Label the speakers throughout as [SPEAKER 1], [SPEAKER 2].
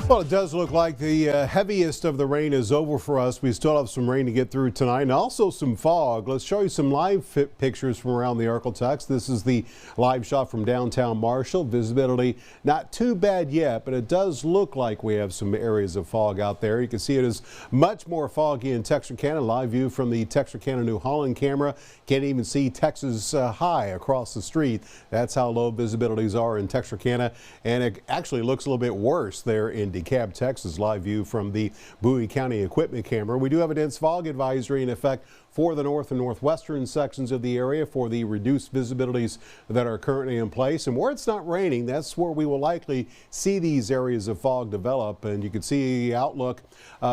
[SPEAKER 1] Well, it does look like the heaviest of the rain is over for us. We still have some rain to get through tonight and also some fog. Let's show you some live pictures from around the Arklatex. This is the live shot from downtown Marshall. Visibility not too bad yet, but it does look like we have some areas of fog out there. You can see it is much more foggy in Texarkana. Live view from the Texarkana New Holland camera. Can't even see Texas High across the street. That's how low visibilities are in Texarkana, and it actually looks a little bit worse there in DeKalb, Texas. Live view from the Bowie County equipment camera. We do have a dense fog advisory in effect for the north and northwestern sections of the area for the reduced visibilities that are currently in place. And where it's not raining, that's where we will likely see these areas of fog develop. And you can see the outlook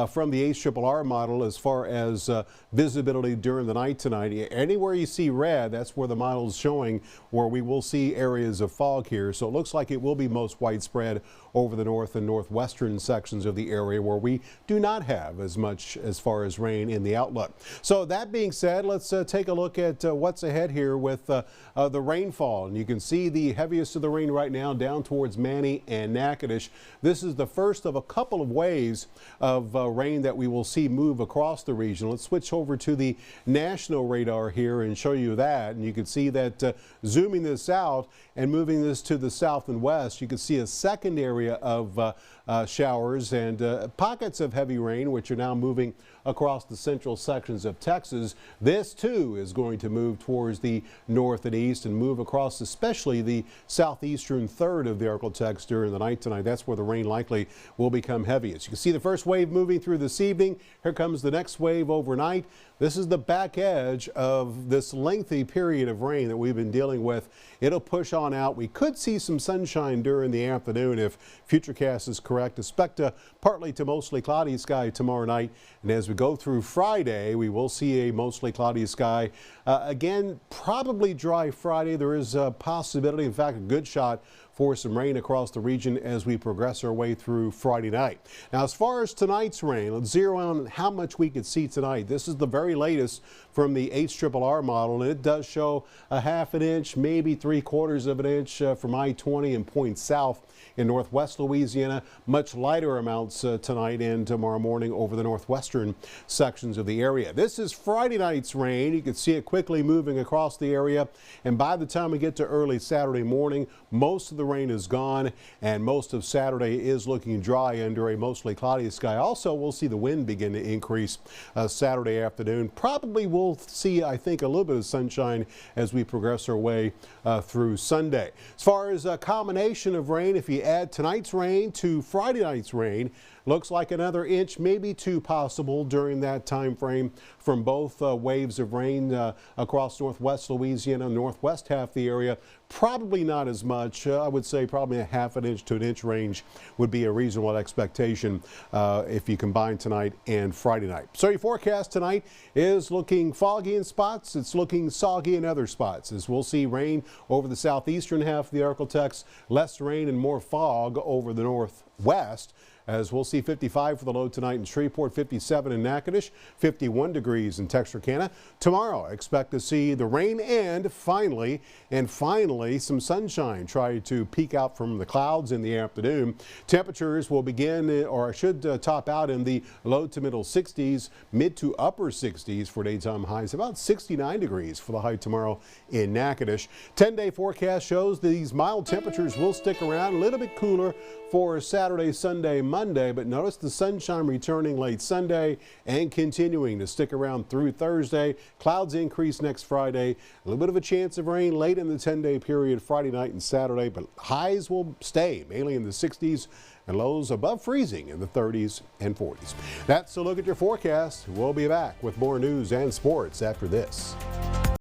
[SPEAKER 1] from the HRRR model as far as visibility during the night tonight. Anywhere you see red, that's where the model is showing where we will see areas of fog here. So it looks like it will be most widespread over the north and northwestern sections of the area where we do not have as much as far as rain in the outlook. So that being said, let's take a look at what's ahead here with the rainfall. And you can see the heaviest of the rain right now down towards Many and Natchitoches. This is the first of a couple of waves of rain that we will see move across the region. Let's switch over to the national radar here and show you that. And you can see that zooming this out and moving this to the south and west, you can see a second area of showers and pockets of heavy rain, which are now moving across the central sections of Texas. This too is going to move towards the north and east and move across especially the southeastern third of the Arklatex during the night tonight. That's where the rain likely will become heaviest. You can see the first wave moving through this evening. Here comes the next wave overnight. This is the back edge of this lengthy period of rain that we've been dealing with. It'll push on out. We could see some sunshine during the afternoon if Futurecast is correct. Expect a partly to mostly cloudy sky tomorrow night. And as we go through Friday, we will see a mostly cloudy sky. Again, probably dry Friday. There is a possibility, in fact, a good shot for some rain across the region as we progress our way through Friday night. Now, as far as tonight's rain, let's zero in on how much we could see tonight. This is the very latest from the HRRR model, and it does show a half an inch, maybe 3/4 of an inch from I-20 and points south in northwest Louisiana. Much lighter amounts tonight and tomorrow morning over the northwestern sections of the area. This is Friday night's rain. You can see it quickly moving across the area, and by the time we get to early Saturday morning, most of the rain is gone and most of Saturday is looking dry under a mostly cloudy sky. Also, we'll see the wind begin to increase Saturday afternoon. Probably we'll see, I think, a little bit of sunshine as we progress our way through Sunday. As far as a combination of rain, if you add tonight's rain to Friday night's rain, looks like another inch, maybe two possible during that time frame from both waves of rain across northwest Louisiana, northwest half the area. Probably not as much. I would say probably a half an inch to an inch range would be a reasonable expectation if you combine tonight and Friday night. So your forecast tonight is looking foggy in spots. It's looking soggy in other spots as we'll see rain over the southeastern half of the Arklatex, less rain and more fog over the northwest. As we'll see 55 for the low tonight in Shreveport, 57 in Natchitoches, 51 degrees in Texarkana. Tomorrow, expect to see the rain end finally some sunshine try to peek out from the clouds in the afternoon. Temperatures will begin or should top out in the low to middle 60s, mid to upper 60s for daytime highs, about 69 degrees for the high tomorrow in Natchitoches. 10-day forecast shows these mild temperatures will stick around, a little bit cooler for Saturday, Sunday, Monday, but notice the sunshine returning late Sunday and continuing to stick around through Thursday. Clouds increase next Friday. A little bit of a chance of rain late in the 10-day period Friday night and Saturday, but highs will stay mainly in the 60s and lows above freezing in the 30s and 40s. That's a look at your forecast. We'll be back with more news and sports after this.